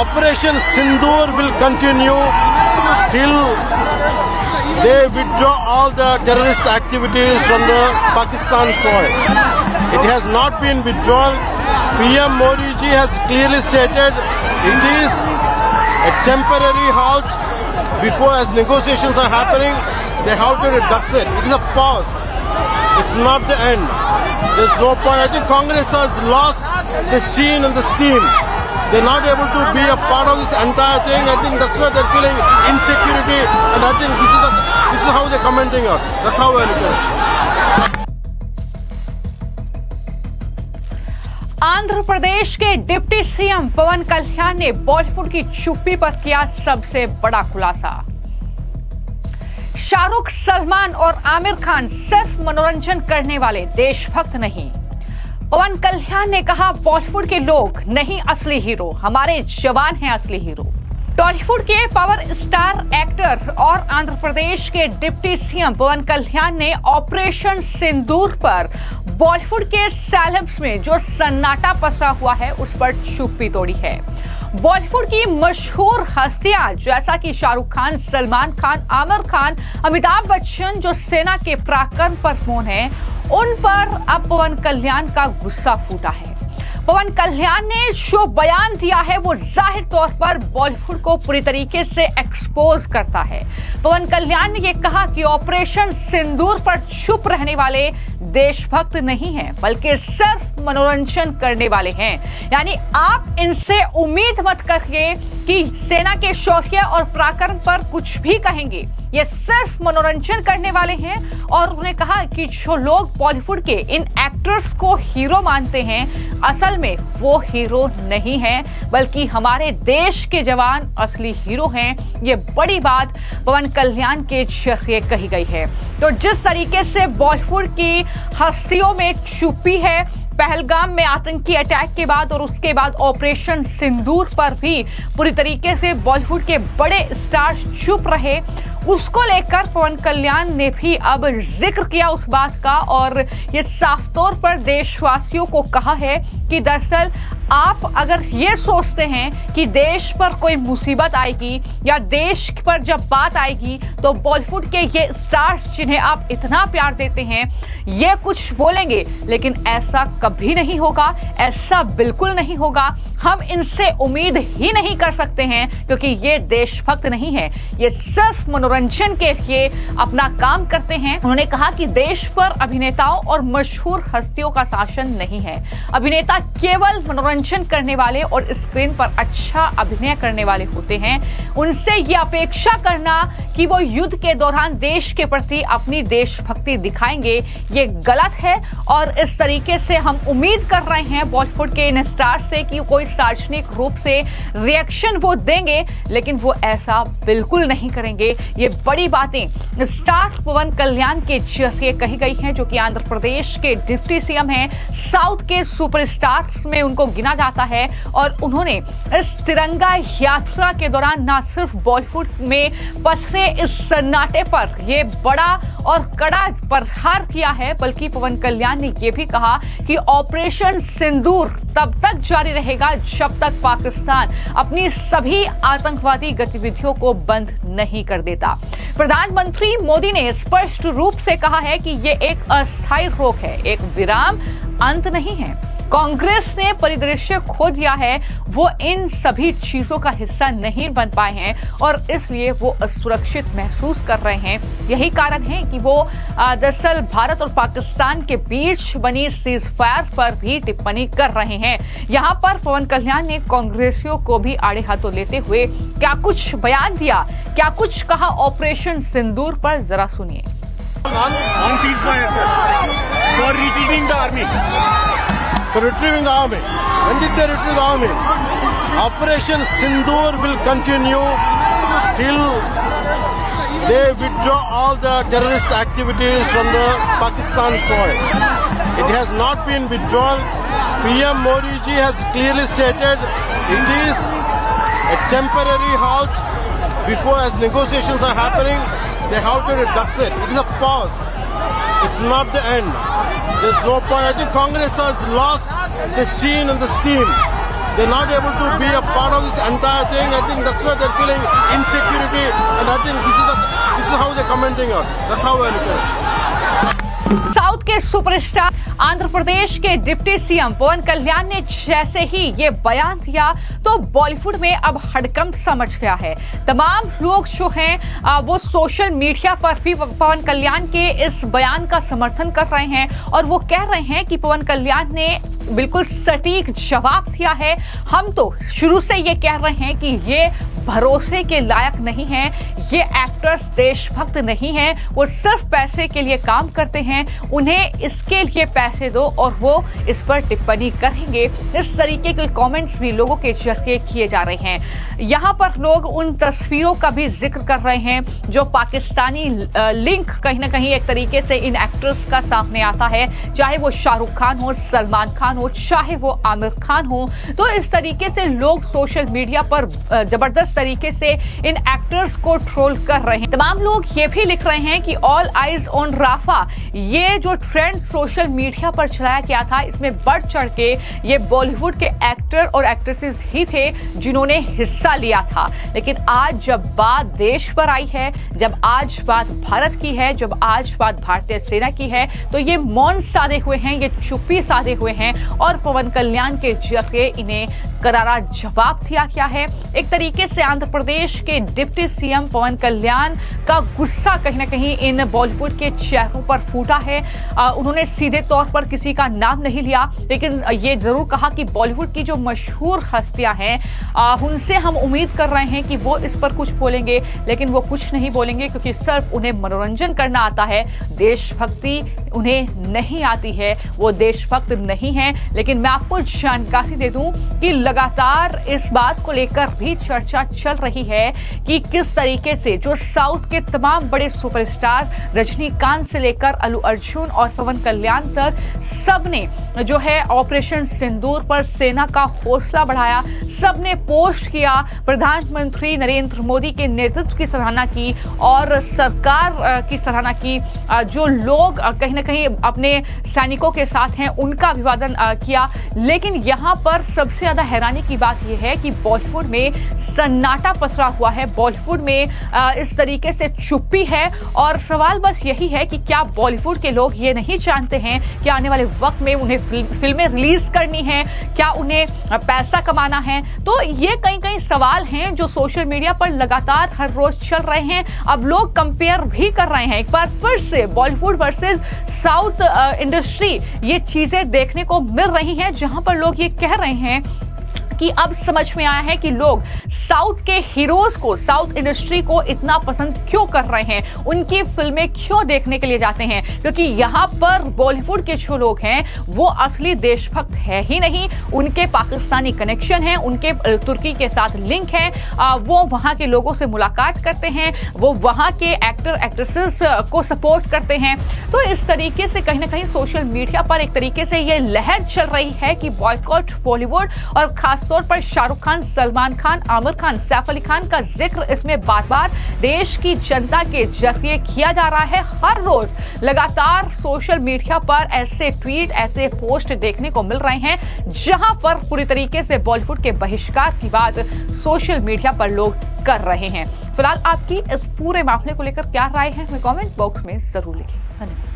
Operation Sindoor will continue till they withdraw all the terrorist activities from the Pakistan soil. It has not been withdrawn. PM Modi ji has clearly stated it is a temporary halt before as negotiations are happening. They have to reduce it. It is a pause. It's not the end. There's no point. I think Congress has lost the sheen and the steam. They're not able to be a part of this entire thing. I think that's why they're feeling insecurity. And I think this is how they're commenting out. That's how I look at it. Andhra Pradesh के deputy CM पवन कल्याण ने बॉलीवुड की चुप्पी पर किया सबसे बड़ा खुलासा। शाहरुख, सलमान और आमिर खान सिर्फ मनोरंजन करने वाले देशभक्त नहीं। पवन कल्याण ने कहा, बॉलीवुड के लोग नहीं असली हीरो, हमारे जवान हैं असली हीरो। टॉलीवुड के पावर स्टार एक्टर और आंध्र प्रदेश के डिप्टी सीएम पवन कल्याण ने ऑपरेशन सिंदूर पर बॉलीवुड के सेलेब्स में जो सन्नाटा पसरा हुआ है उस पर चुप्पी तोड़ी है। बॉलीवुड की मशहूर हस्तियां जैसा कि शाहरुख खान, सलमान खान, आमिर खान, अमिताभ बच्चन जो सेना के पराक्रम पर मौन हैं, उन पर अब पवन कल्याण का गुस्सा फूटा है। पवन कल्याण ने जो बयान दिया है वो जाहिर तौर पर बॉलीवुड को पूरी तरीके से एक्सपोज करता है। पवन कल्याण ने ये कहा कि ऑपरेशन सिंदूर पर चुप रहने वाले देशभक्त नहीं हैं, बल्कि सिर्फ मनोरंजन करने वाले हैं। यानी आप इनसे उम्मीद मत करिए कि सेना के शौर्य और पराक्रम पर कुछ भी कहेंगे। ये सिर्फ मनोरंजन करने वाले हैं। और उन्होंने कहा कि जो लोग बॉलीवुड के इन एक्टर्स को हीरो मानते हैं, असल में वो हीरो नहीं हैं, बल्कि हमारे देश के जवान असली हीरो हैं। ये बड़ी बात पवन कल्याण के जरिए कही गई है। तो जिस तरीके से बॉलीवुड की हस्तियों में चुप्पी है, पहलगाम में आतंकी अटैक के बाद और उसके बाद ऑपरेशन सिंदूर पर भी पूरी तरीके से बॉलीवुड के बड़े स्टार चुप रहे, उसको लेकर पवन कल्याण ने भी अब जिक्र किया उस बात का और ये साफ तौर पर देशवासियों को कहा है कि दरअसल आप अगर ये सोचते हैं कि देश पर कोई मुसीबत आएगी या देश पर जब बात आएगी तो बॉलीवुड के ये स्टार्स जिन्हें आप इतना प्यार देते हैं ये कुछ बोलेंगे, लेकिन ऐसा कभी नहीं होगा, ऐसा बिल्कुल नहीं होगा। हम इनसे उम्मीद ही नहीं कर सकते हैं क्योंकि ये देशभक्त नहीं है, ये सिर्फ मनोरंजन के लिए अपना काम करते हैं। उन्होंने कहा कि देश पर अभिनेताओं और मशहूर हस्तियों का शासन नहीं है। अभिनेता केवल मनोरंजन करने वाले और स्क्रीन पर अच्छा अभिनय करने वाले होते हैं। उनसे ये अपेक्षा करना कि वो युद्ध के दौरान देश के प्रति अपनी देशभक्ति दिखाएंगे, ये गलत है। और इस तरीके से हम उम्मीद कर रहे हैं बॉलीवुड के इन स्टार से कि कोई सार्वजनिक रूप से रिएक्शन वो देंगे, लेकिन वो ऐसा बिल्कुल नहीं करेंगे। ये बड़ी बातें स्टार पवन कल्याण के जरिए कही गई हैं, जो कि आंध्र प्रदेश के डिप्टी सीएम हैं, साउथ के सुपरस्टार्स में उनको गिना जाता है। और उन्होंने इस तिरंगा यात्रा के दौरान न सिर्फ बॉलीवुड में पसरे इस सन्नाटे पर ये बड़ा और कड़ा प्रहार किया है, बल्कि पवन कल्याण ने यह भी कहा कि ऑपरेशन सिंदूर तब तक जारी रहेगा जब तक पाकिस्तान अपनी सभी आतंकवादी गतिविधियों को बंद नहीं कर देता। प्रधानमंत्री मोदी ने स्पष्ट रूप से कहा है कि ये एक अस्थायी रोक है, एक विराम, अंत नहीं है। कांग्रेस ने परिदृश्य खो दिया है, वो इन सभी चीजों का हिस्सा नहीं बन पाए हैं और इसलिए वो असुरक्षित महसूस कर रहे हैं। यही कारण है कि वो दरअसल भारत और पाकिस्तान के बीच बनी सीज फायर पर भी टिप्पणी कर रहे हैं। यहाँ पर पवन कल्याण ने कांग्रेसियों को भी आड़े हाथों लेते हुए क्या कुछ बयान दिया, क्या कुछ कहा ऑपरेशन सिंदूर पर, जरा सुनिए। For retrieving the army. When did they retrieve the army? Operation Sindoor will continue till they withdraw all the terrorist activities from the Pakistan soil. It has not been withdrawn. PM Modi ji has clearly stated it is a temporary halt before as negotiations are happening. They have to reduce it. It is a pause. It's not the end. There's no point. I think Congress has lost the sheen and the steam. they're not able to be a part of this entire thing. I think that's why they're feeling insecurity, and I think this is how they're commenting on. That's how I look at it. South के superstar Andhra Pradesh के deputy CM पवन कल्याण ने जैसे ही ये बयान दिया तो बॉलीवुड में अब हड़कंप समझ गया है। तमाम लोग जो हैं वो सोशल मीडिया पर भी पवन कल्याण के इस बयान का समर्थन कर रहे हैं और वो कह रहे हैं कि पवन कल्याण ने बिल्कुल सटीक जवाब दिया है। हम तो शुरू से ये कह रहे हैं कि ये भरोसे के लायक नहीं है, ये एक्टर्स देशभक्त नहीं हैं, वो सिर्फ पैसे के लिए काम करते हैं, उन्हें इसके लिए पैसे दो और वो इस पर टिप्पणी करेंगे। इस तरीके के कमेंट्स भी लोगों के जरिए किए जा रहे हैं। यहाँ पर लोग उन तस्वीरों का भी जिक्र कर रहे हैं जो पाकिस्तानी लिंक कहीं ना कहीं एक तरीके से इन एक्टर्स का सामने आता है, चाहे वो शाहरुख खान हो, सलमान खान हो, चाहे वो आमिर खान हो। तो इस तरीके से लोग सोशल मीडिया पर जबरदस्त तरीके से इन एक्टर्स को ट्रोल कर रहे हैं। तमाम लोग ये भी लिख रहे हैं कि ऑल आइज ऑन राफा, ये जो ट्रेंड सोशल मीडिया पर चलाया गया था, इसमें बढ़ चढ़ के ये बॉलीवुड के एक्टर और एक्ट्रेसेस ही थे जिन्होंने हिस्सा लिया था। लेकिन आज जब बात देश पर आई है, जब आज बात भारत की है, जब आज बात भारतीय सेना की है, तो ये मौन साधे हुए हैं, ये चुप्पी साधे हुए हैं और पवन कल्याण के जरिए इन्हें करारा जवाब दिया गया है। एक तरीके से आंध्र प्रदेश के डिप्टी सीएम पवन कल्याण का गुस्सा कहीं ना कहीं इन बॉलीवुड के चेहरों पर फूटा है। उन्होंने सीधे तौर पर किसी का नाम नहीं लिया, लेकिन ये जरूर कहा कि बॉलीवुड की जो मशहूर हस्तियां हैं उनसे हम उम्मीद कर रहे हैं कि वो इस पर कुछ बोलेंगे, लेकिन वो कुछ नहीं बोलेंगे क्योंकि सिर्फ उन्हें मनोरंजन करना आता है, देशभक्ति उन्हें नहीं आती है, वो देशभक्त नहीं है। लेकिन मैं आपको जानकारी दे दूं कि लगातार इस बात को लेकर भी चर्चा चल रही है कि किस तरीके से जो साउथ के तमाम बड़े सुपरस्टार रजनीकांत से लेकर अल्लू अर्जुन और पवन कल्याण तक सबने जो है ऑपरेशन सिंदूर पर सेना का हौसला बढ़ाया, सबने पोस्ट किया, प्रधानमंत्री नरेंद्र मोदी के नेतृत्व की सराहना की और सरकार की सराहना की। जो लोग कहीं ना कहीं अपने सैनिकों के साथ हैं उनका अभिवादन किया। लेकिन यहाँ पर सबसे ज्यादा हैरानी की बात यह है कि बॉलीवुड में सन्नाटा पसरा हुआ है, बॉलीवुड में इस तरीके से चुप्पी है और सवाल बस यही है कि क्या बॉलीवुड के लोग ये नहीं जानते हैं कि आने वाले वक्त में उन्हें फिल्में रिलीज करनी है, क्या उन्हें पैसा कमाना है। तो ये कई सवाल हैं जो सोशल मीडिया पर लगातार हर रोज चल रहे हैं। अब लोग कंपेयर भी कर रहे हैं एक बार फिर से बॉलीवुड वर्सेस साउथ इंडस्ट्री, ये चीजें देखने को मिल रही हैं जहां पर लोग ये कह रहे हैं कि अब समझ में आया है कि लोग साउथ के हीरोज को, साउथ इंडस्ट्री को इतना पसंद क्यों कर रहे हैं, उनकी फिल्में क्यों देखने के लिए जाते हैं, क्योंकि यहाँ पर बॉलीवुड के जो लोग हैं वो असली देशभक्त है ही नहीं, उनके पाकिस्तानी कनेक्शन है, उनके तुर्की के साथ लिंक है, वो वहां के लोगों से मुलाकात करते हैं, वो वहां के एक्टर एक्ट्रेसेस को सपोर्ट करते हैं। तो इस तरीके से कहीं ना कहीं सोशल मीडिया पर एक तरीके से ये लहर चल रही है कि बॉयकॉट बॉलीवुड और खास तौर पर शाहरुख खान, सलमान खान, आमिर खान, सैफ अली खान का जिक्र इसमें बार बार देश की जनता के जरिए किया जा रहा है। हर रोज लगातार सोशल मीडिया पर ऐसे ट्वीट, ऐसे पोस्ट देखने को मिल रहे हैं जहां पर पूरी तरीके से बॉलीवुड के बहिष्कार की बात सोशल मीडिया पर लोग कर रहे हैं। फिलहाल आपकी इस पूरे मामले को लेकर क्या राय है, हमें कमेंट बॉक्स में जरूर लिखें। धन्यवाद।